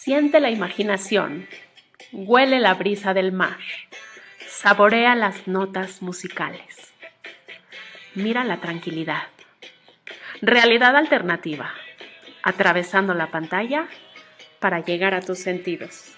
Siente la imaginación, huele la brisa del mar, saborea las notas musicales. Mira la tranquilidad. Realidad alternativa, atravesando la pantalla para llegar a tus sentidos.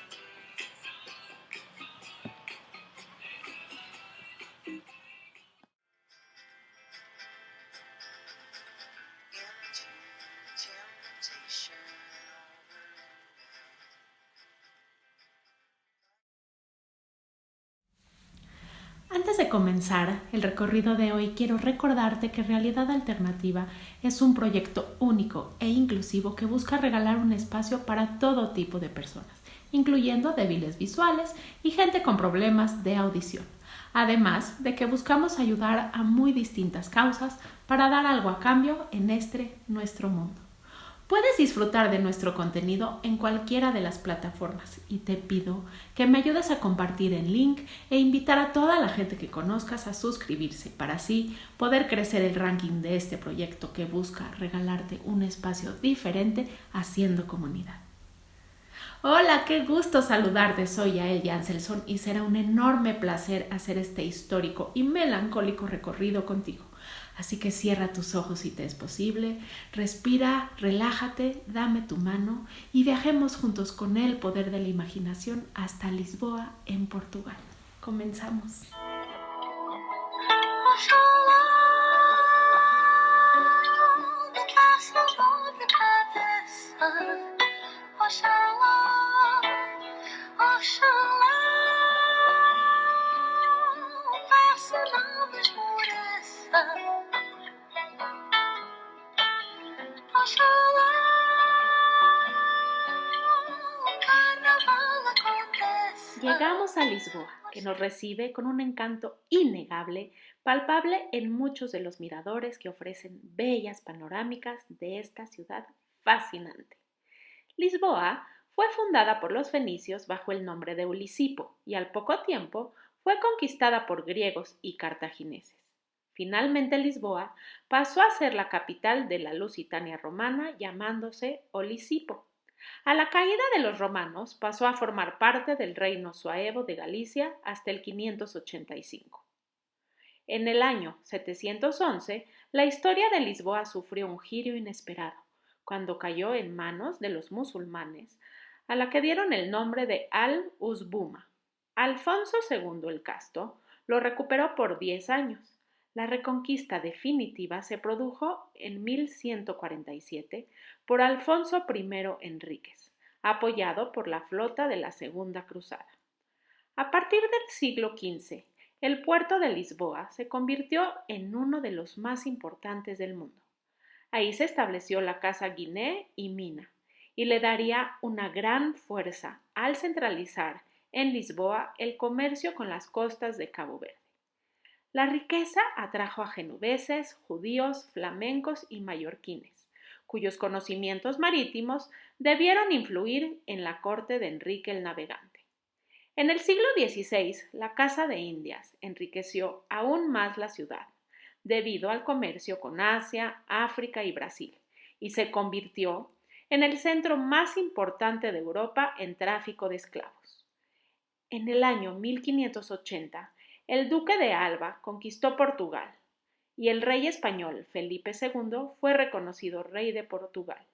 Antes de comenzar el recorrido de hoy, quiero recordarte que Realidad Alternativa es un proyecto único e inclusivo que busca regalar un espacio para todo tipo de personas, incluyendo débiles visuales y gente con problemas de audición. Además de que buscamos ayudar a muy distintas causas para dar algo a cambio en nuestro mundo. Puedes disfrutar de nuestro contenido en cualquiera de las plataformas y te pido que me ayudes a compartir el link e invitar a toda la gente que conozcas a suscribirse para así poder crecer el ranking de este proyecto que busca regalarte un espacio diferente haciendo comunidad. Hola, qué gusto saludarte, soy Yael Janselson y será un enorme placer hacer este histórico y melancólico recorrido contigo. Así que cierra tus ojos si te es posible, respira, relájate, dame tu mano y viajemos juntos con el poder de la imaginación hasta Lisboa, en Portugal. Comenzamos. Llegamos a Lisboa, que nos recibe con un encanto innegable, palpable en muchos de los miradores que ofrecen bellas panorámicas de esta ciudad fascinante. Lisboa fue fundada por los fenicios bajo el nombre de Lisipo y al poco tiempo fue conquistada por griegos y cartagineses. Finalmente Lisboa pasó a ser la capital de la Lusitania romana llamándose Lisipo. A la caída de los romanos pasó a formar parte del reino suevo de Galicia hasta el 585. En el año 711, la historia de Lisboa sufrió un giro inesperado, cuando cayó en manos de los musulmanes, a la que dieron el nombre de Al-Uzbuma. Alfonso II el Casto lo recuperó por 10 años. La reconquista definitiva se produjo en 1147 por Alfonso I Enríquez, apoyado por la flota de la Segunda Cruzada. A partir del siglo XV, el puerto de Lisboa se convirtió en uno de los más importantes del mundo. Ahí se estableció la Casa Guiné y Mina, y le daría una gran fuerza al centralizar en Lisboa el comercio con las costas de Cabo Verde. La riqueza atrajo a genoveses, judíos, flamencos y mallorquines, cuyos conocimientos marítimos debieron influir en la corte de Enrique el Navegante. En el siglo XVI, la Casa de Indias enriqueció aún más la ciudad, debido al comercio con Asia, África y Brasil, y se convirtió en el centro más importante de Europa en tráfico de esclavos. En el año 1580, el duque de Alba conquistó Portugal, y el rey español Felipe II fue reconocido rey de Portugal.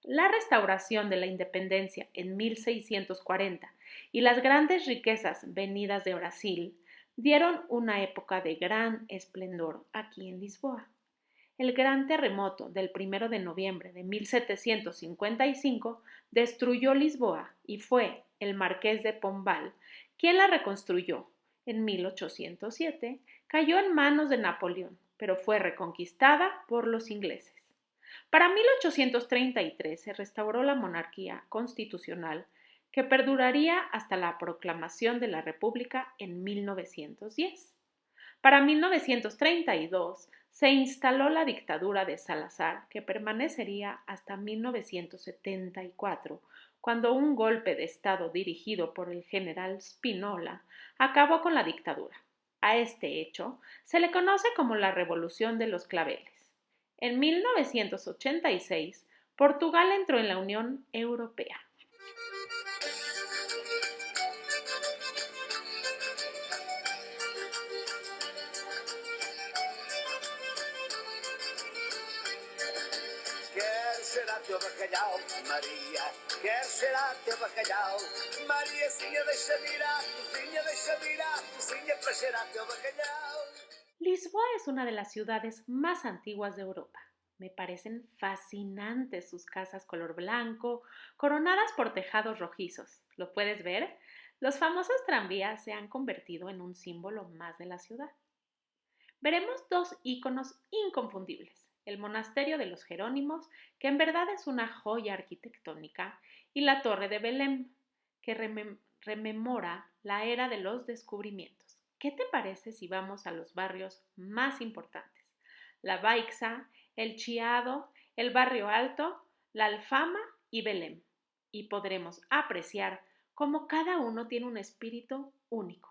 La restauración de la independencia en 1640 y las grandes riquezas venidas de Brasil dieron una época de gran esplendor aquí en Lisboa. El gran terremoto del 1 de noviembre de 1755 destruyó Lisboa y fue el marqués de Pombal quien la reconstruyó. En 1807 cayó en manos de Napoleón, pero fue reconquistada por los ingleses. Para 1833 se restauró la monarquía constitucional que perduraría hasta la proclamación de la República en 1910. Para 1932 se instaló la dictadura de Salazar, que permanecería hasta 1974, cuando un golpe de Estado dirigido por el general Spínola acabó con la dictadura. A este hecho se le conoce como la Revolución de los Claveles. En 1986, Portugal entró en la Unión Europea. teu bacalhau, Maria, quero cheirar teu bacalhau. Mariazinha, deixa-me ir à cozinha, deixa-me ir à cozinha para cheirar teu bacalhau. Lisboa es una de las ciudades más antiguas de Europa. Me parecen fascinantes sus casas color blanco, coronadas por tejados rojizos. ¿Lo puedes ver? Los famosos tranvías se han convertido en un símbolo más de la ciudad. Veremos dos íconos inconfundibles: el monasterio de los Jerónimos, que en verdad es una joya arquitectónica, y la Torre de Belém, que rememora la era de los descubrimientos. ¿Qué te parece si vamos a los barrios más importantes? La Baixa, el Chiado, el Barrio Alto, la Alfama y Belém. Y podremos apreciar cómo cada uno tiene un espíritu único.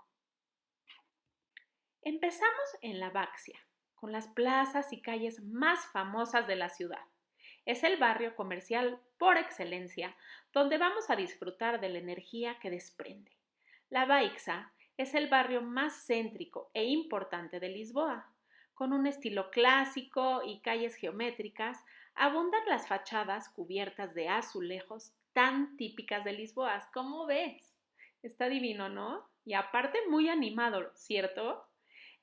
Empezamos en la Baxia, con las plazas y calles más famosas de la ciudad. Es el barrio comercial por excelencia, donde vamos a disfrutar de la energía que desprende. La Baixa es el barrio más céntrico e importante de Lisboa. Con un estilo clásico y calles geométricas, abundan las fachadas cubiertas de azulejos tan típicas de Lisboa. ¿Cómo ves? Está divino, ¿no? Y aparte muy animado, ¿cierto?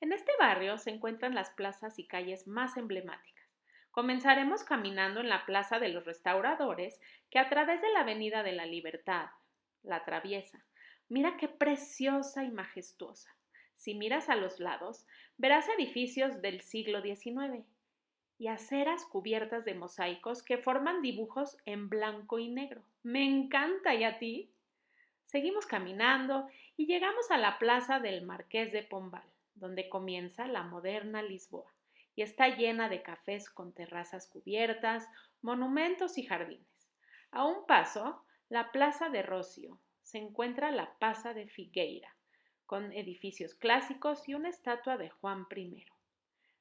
En este barrio se encuentran las plazas y calles más emblemáticas. Comenzaremos caminando en la Plaza de los Restauradores, que a través de la Avenida de la Libertad la atraviesa. Mira qué preciosa y majestuosa. Si miras a los lados, verás edificios del siglo XIX y aceras cubiertas de mosaicos que forman dibujos en blanco y negro. ¡Me encanta! ¿Y a ti? Seguimos caminando y llegamos a la Plaza del Marqués de Pombal, donde comienza la moderna Lisboa, y está llena de cafés con terrazas cubiertas, monumentos y jardines. A un paso, la Plaza de Rocio, se encuentra la Plaza de Figueira, con edificios clásicos y una estatua de Juan I,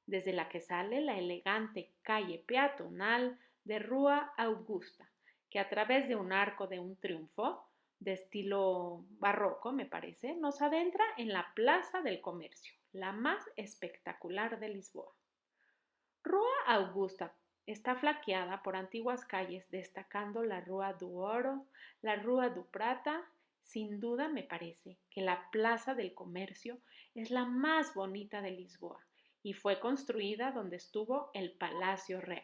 desde la que sale la elegante calle peatonal de Rua Augusta, que a través de un arco de un triunfo de estilo barroco, me parece, nos adentra en la Plaza del Comercio, la más espectacular de Lisboa. Rua Augusta está flanqueada por antiguas calles, destacando la Rua do Oro, la Rua do Prata. Sin duda me parece que la Plaza del Comercio es la más bonita de Lisboa y fue construida donde estuvo el Palacio Real.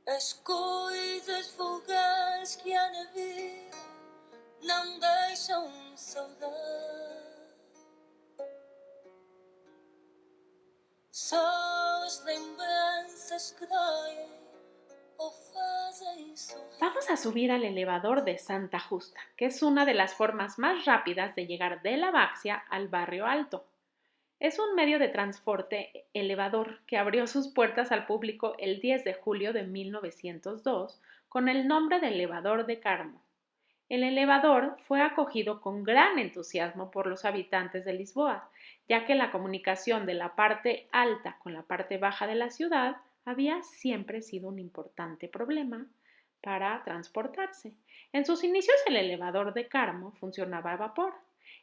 As coisas vulgares que há na vida não deixam saudade. Só as lembranças que doem ou fazem sorrir. Vamos a subir al elevador de Santa Justa, que es una de las formas más rápidas de llegar de la Baxia al Barrio Alto. Es un medio de transporte elevador que abrió sus puertas al público el 10 de julio de 1902 con el nombre de Elevador de Carmo. El elevador fue acogido con gran entusiasmo por los habitantes de Lisboa, ya que la comunicación de la parte alta con la parte baja de la ciudad había siempre sido un importante problema para transportarse. En sus inicios el elevador de Carmo funcionaba a vapor.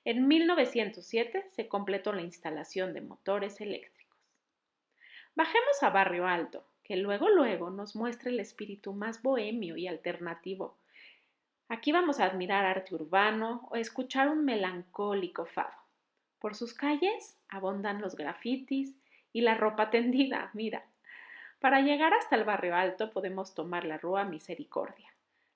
En 1907 se completó la instalación de motores eléctricos. Bajemos a Barrio Alto, que luego nos muestra el espíritu más bohemio y alternativo. Aquí vamos a admirar arte urbano o escuchar un melancólico fado. Por sus calles abundan los grafitis y la ropa tendida, mira. Para llegar hasta el Barrio Alto podemos tomar la Rua Misericordia.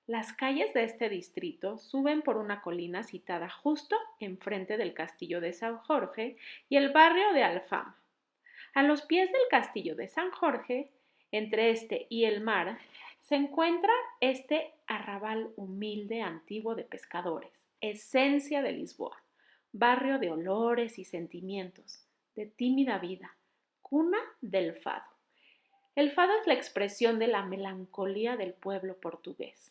Las calles de este distrito suben por una colina citada justo enfrente del Castillo de San Jorge y el barrio de Alfama. A los pies del Castillo de San Jorge, entre este y el mar, se encuentra este arrabal humilde antiguo de pescadores, esencia de Lisboa, barrio de olores y sentimientos, de tímida vida, cuna del fado. El fado es la expresión de la melancolía del pueblo portugués.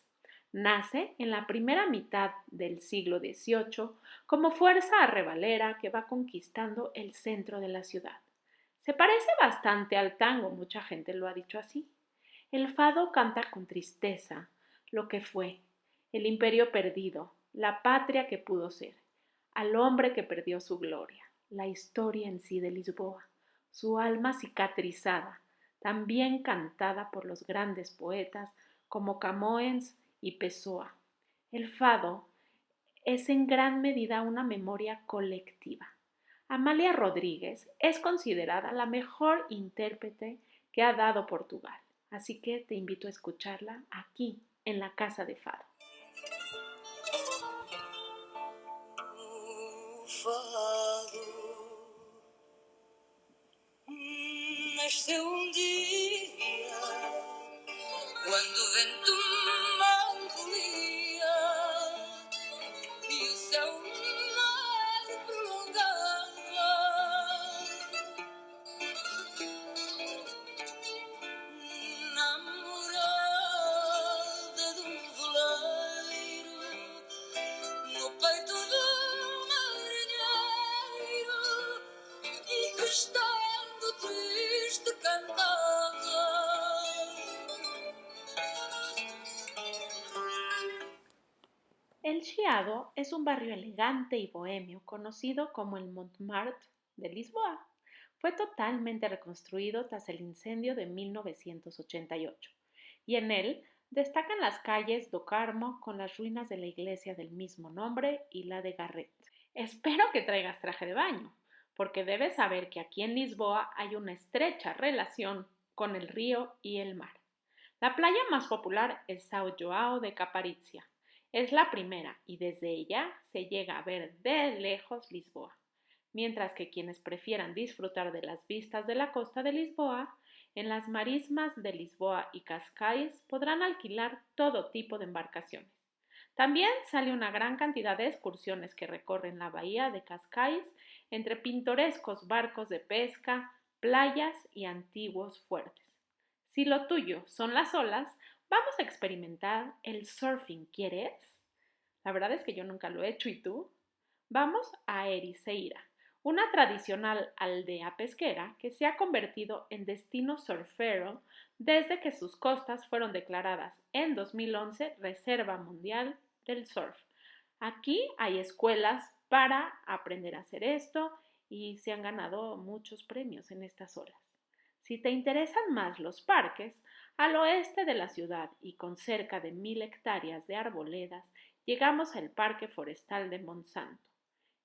Nace en la primera mitad del siglo XVIII como fuerza arrebalera que va conquistando el centro de la ciudad. Se parece bastante al tango, mucha gente lo ha dicho así. El fado canta con tristeza lo que fue, el imperio perdido, la patria que pudo ser, al hombre que perdió su gloria, la historia en sí de Lisboa, su alma cicatrizada, también cantada por los grandes poetas como Camões y Pessoa. El fado es en gran medida una memoria colectiva. Amalia Rodríguez es considerada la mejor intérprete que ha dado Portugal, así que te invito a escucharla aquí, en la Casa de Fado. Fado nasceu dia quando o vento mal volia e o céu mal prolongava. Namorada de veleiro no peito do marinheiro e que estando triste cantava. El Chiado es un barrio elegante y bohemio conocido como el Montmartre de Lisboa. Fue totalmente reconstruido tras el incendio de 1988 y en él destacan las calles do Carmo con las ruinas de la iglesia del mismo nombre y la de Garret. Espero que traigas traje de baño, porque debes saber que aquí en Lisboa hay una estrecha relación con el río y el mar. La playa más popular es São João de Caparicia. Es la primera y desde ella se llega a ver de lejos Lisboa, mientras que quienes prefieran disfrutar de las vistas de la costa de Lisboa, en las marismas de Lisboa y Cascais podrán alquilar todo tipo de embarcaciones. También sale una gran cantidad de excursiones que recorren la bahía de Cascais entre pintorescos barcos de pesca, playas y antiguos fuertes. Si lo tuyo son las olas, vamos a experimentar el surfing. ¿Quieres? La verdad es que yo nunca lo he hecho, ¿y tú? Vamos a Ericeira, una tradicional aldea pesquera que se ha convertido en destino surfero desde que sus costas fueron declaradas en 2011 Reserva Mundial del Surf. Aquí hay escuelas para aprender a hacer esto y se han ganado muchos premios en estas olas. Si te interesan más los parques, al oeste de la ciudad y con cerca de 1000 hectáreas de arboledas, llegamos al Parque Forestal de Monsanto,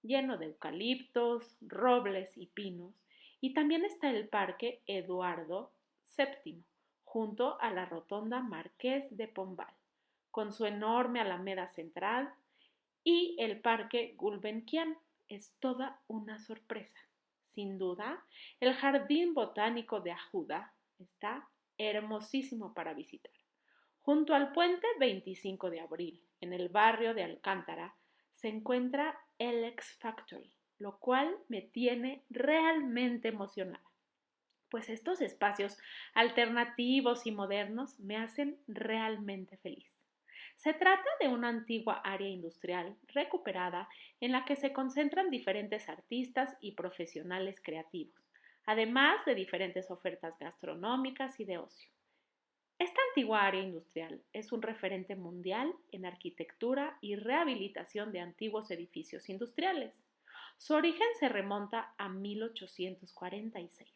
lleno de eucaliptos, robles y pinos, y también está el Parque Eduardo VII, junto a la Rotonda Marqués de Pombal, con su enorme alameda central, y el Parque Gulbenkian. Es toda una sorpresa. Sin duda, el Jardín Botánico de Ajuda está hermosísimo para visitar. Junto al puente 25 de abril, en el barrio de Alcántara, se encuentra el X Factory, lo cual me tiene realmente emocionada, pues estos espacios alternativos y modernos me hacen realmente feliz. Se trata de una antigua área industrial recuperada en la que se concentran diferentes artistas y profesionales creativos, además de diferentes ofertas gastronómicas y de ocio. Esta antigua área industrial es un referente mundial en arquitectura y rehabilitación de antiguos edificios industriales. Su origen se remonta a 1846,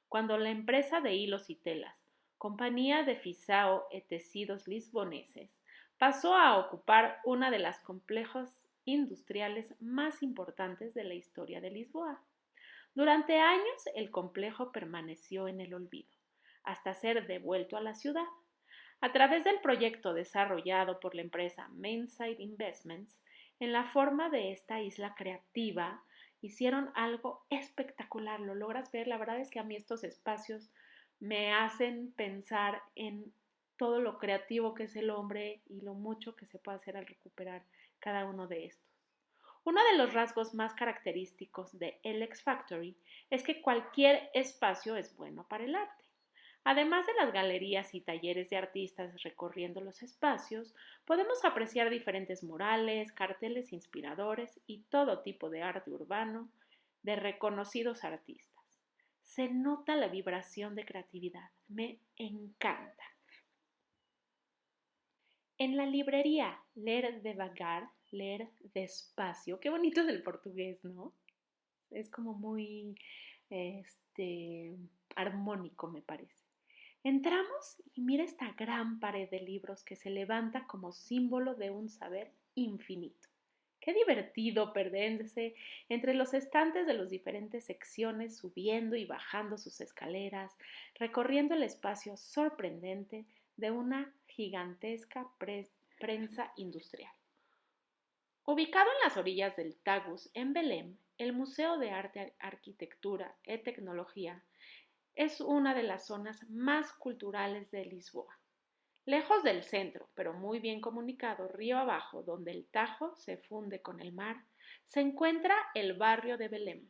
cuando la empresa de hilos y telas, Compañía de Fisao e Tecidos Lisboneses, pasó a ocupar una de las complejos industriales más importantes de la historia de Lisboa. Durante años el complejo permaneció en el olvido, hasta ser devuelto a la ciudad. A través del proyecto desarrollado por la empresa Mainside Investments, en la forma de esta isla creativa, hicieron algo espectacular. ¿Lo logras ver? La verdad es que a mí estos espacios me hacen pensar en todo lo creativo que es el hombre y lo mucho que se puede hacer al recuperar cada uno de estos. Uno de los rasgos más característicos de el X Factory es que cualquier espacio es bueno para el arte. Además de las galerías y talleres de artistas recorriendo los espacios, podemos apreciar diferentes murales, carteles inspiradores y todo tipo de arte urbano de reconocidos artistas. Se nota la vibración de creatividad. Me encanta. En la librería Leer de Vagar leer despacio. Qué bonito es el portugués, ¿no? Es como muy armónico, me parece. Entramos y mira esta gran pared de libros que se levanta como símbolo de un saber infinito. Qué divertido perderse entre los estantes de las diferentes secciones, subiendo y bajando sus escaleras, recorriendo el espacio sorprendente de una gigantesca prensa industrial. Ubicado en las orillas del Tagus, en Belém, el Museo de Arte, Arquitectura y Tecnología es una de las zonas más culturales de Lisboa. Lejos del centro, pero muy bien comunicado, río abajo, donde el Tajo se funde con el mar, se encuentra el barrio de Belém.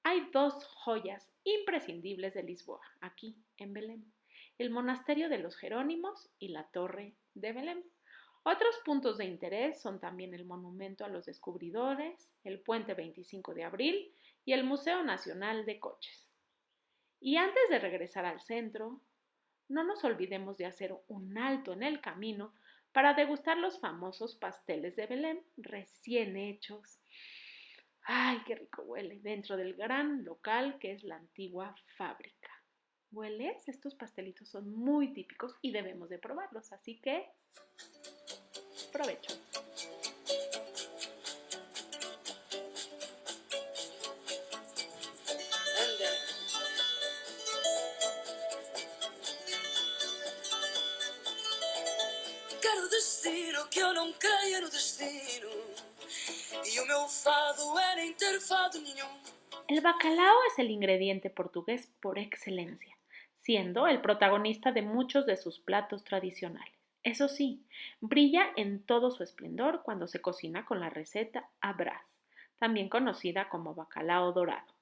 Hay dos joyas imprescindibles de Lisboa, aquí en Belém: el monasterio de los Jerónimos y la Torre de Belém. Otros puntos de interés son también el Monumento a los Descubridores, el Puente 25 de Abril y el Museo Nacional de Coches. Y antes de regresar al centro, no nos olvidemos de hacer un alto en el camino para degustar los famosos pasteles de Belém recién hechos. ¡Ay, qué rico huele! Dentro del gran local que es la antigua fábrica. ¿Hueles? Estos pastelitos son muy típicos y debemos de probarlos, así que provecho. Quero destino que eu não creia no destino, e o meu fado é nem ter fado nenhum. El bacalao es el ingrediente portugués por excelencia, siendo el protagonista de muchos de sus platos tradicionales. Eso sí, brilla en todo su esplendor cuando se cocina con la receta à Brás, también conocida como bacalao dorado.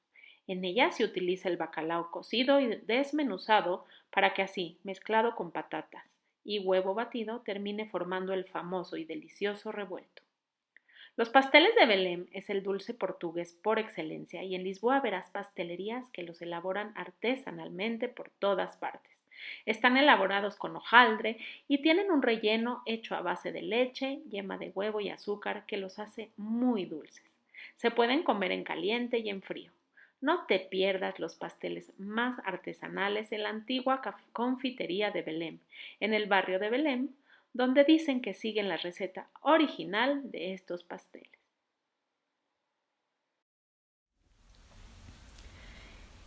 En ella se utiliza el bacalao cocido y desmenuzado para que así, mezclado con patatas y huevo batido, termine formando el famoso y delicioso revuelto. Los pasteles de Belém es el dulce portugués por excelencia y en Lisboa verás pastelerías que los elaboran artesanalmente por todas partes. Están elaborados con hojaldre y tienen un relleno hecho a base de leche, yema de huevo y azúcar que los hace muy dulces. Se pueden comer en caliente y en frío. No te pierdas los pasteles más artesanales en la antigua confitería de Belém, en el barrio de Belém, donde dicen que siguen la receta original de estos pasteles.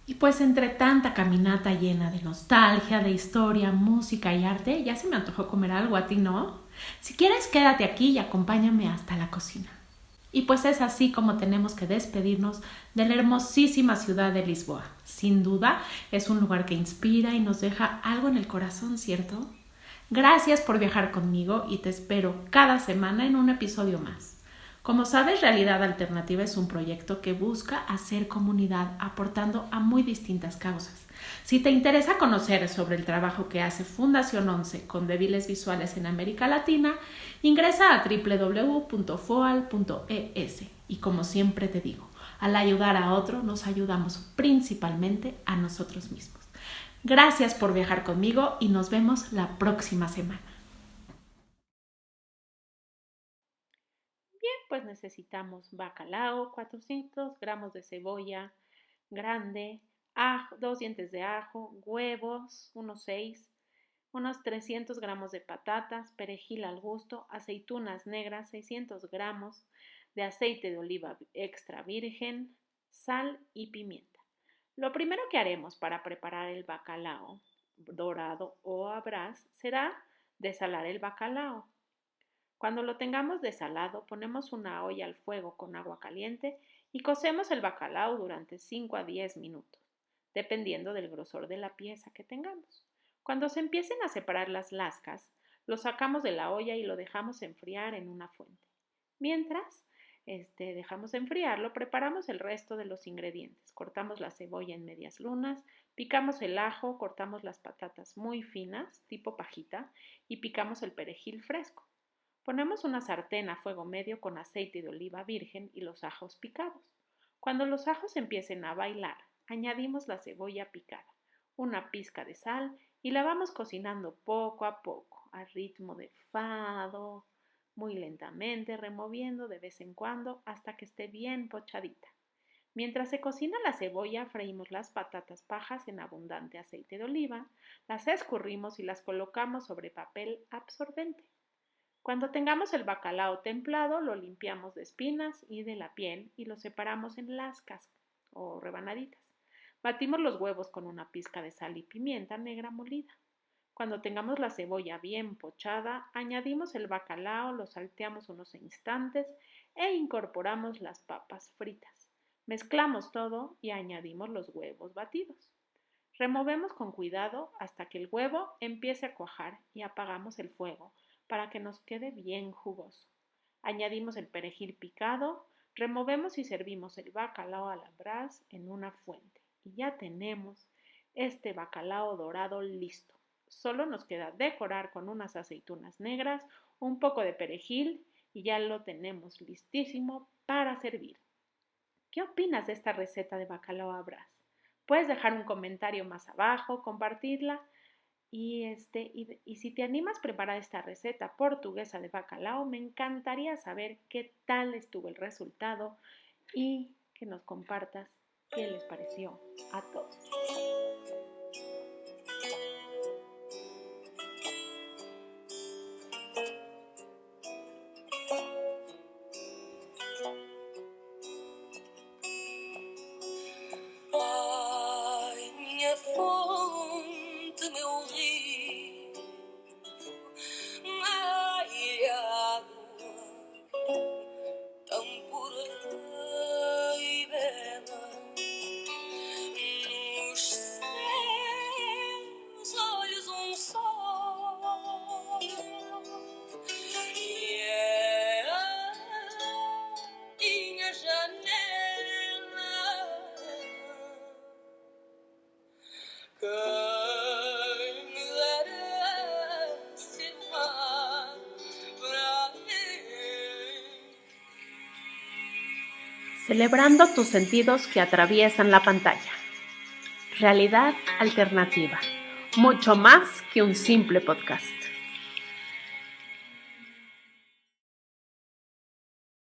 Y pues entre tanta caminata llena de nostalgia, de historia, música y arte, ya se me antojó comer algo, ¿a ti no? Si quieres, quédate aquí y acompáñame hasta la cocina. Y pues es así como tenemos que despedirnos de la hermosísima ciudad de Lisboa. Sin duda, es un lugar que inspira y nos deja algo en el corazón, ¿cierto? Gracias por viajar conmigo y te espero cada semana en un episodio más. Como sabes, Realidad Alternativa es un proyecto que busca hacer comunidad aportando a muy distintas causas. Si te interesa conocer sobre el trabajo que hace Fundación 11 con débiles visuales en América Latina, ingresa a www.foal.es y como siempre te digo, al ayudar a otro nos ayudamos principalmente a nosotros mismos. Gracias por viajar conmigo y nos vemos la próxima semana. Bien, pues necesitamos bacalao, 400 gramos de cebolla grande, 2 dientes de ajo, huevos, unos 6, unos 300 gramos de patatas, perejil al gusto, aceitunas negras, 600 gramos de aceite de oliva extra virgen, sal y pimienta. Lo primero que haremos para preparar el bacalao dorado o à Brás será desalar el bacalao. Cuando lo tengamos desalado, ponemos una olla al fuego con agua caliente y cocemos el bacalao durante 5 a 10 minutos, dependiendo del grosor de la pieza que tengamos. Cuando se empiecen a separar las lascas, lo sacamos de la olla y lo dejamos enfriar en una fuente. Mientras dejamos enfriarlo, preparamos el resto de los ingredientes. Cortamos la cebolla en medias lunas, picamos el ajo, cortamos las patatas muy finas, tipo pajita, y picamos el perejil fresco. Ponemos una sartén a fuego medio con aceite de oliva virgen y los ajos picados. Cuando los ajos empiecen a bailar, añadimos la cebolla picada, una pizca de sal y la vamos cocinando poco a poco, a ritmo de fado, muy lentamente, removiendo de vez en cuando hasta que esté bien pochadita. Mientras se cocina la cebolla, freímos las patatas pajas en abundante aceite de oliva, las escurrimos y las colocamos sobre papel absorbente. Cuando tengamos el bacalao templado, lo limpiamos de espinas y de la piel y lo separamos en lascas o rebanaditas. Batimos los huevos con una pizca de sal y pimienta negra molida. Cuando tengamos la cebolla bien pochada, añadimos el bacalao, lo salteamos unos instantes e incorporamos las papas fritas. Mezclamos todo y añadimos los huevos batidos. Removemos con cuidado hasta que el huevo empiece a cuajar y apagamos el fuego para que nos quede bien jugoso. Añadimos el perejil picado, removemos y servimos el bacalao a la brás en una fuente. Y ya tenemos este bacalao dorado listo. Solo nos queda decorar con unas aceitunas negras, un poco de perejil y ya lo tenemos listísimo para servir. ¿Qué opinas de esta receta de bacalao a brás? Puedes dejar un comentario más abajo, compartirla y si te animas a preparar esta receta portuguesa de bacalao, me encantaría saber qué tal estuvo el resultado y que nos compartas qué les pareció a todos. Ai, minha fonte, meu rio, ai, água tão pura e bela, nos seus olhos sol, e é a minha janela. Quem me dera ser mar para mim. Celebrando tus sentidos que atraviesan la pantalla. Realidad alternativa. Mucho más que un simple podcast.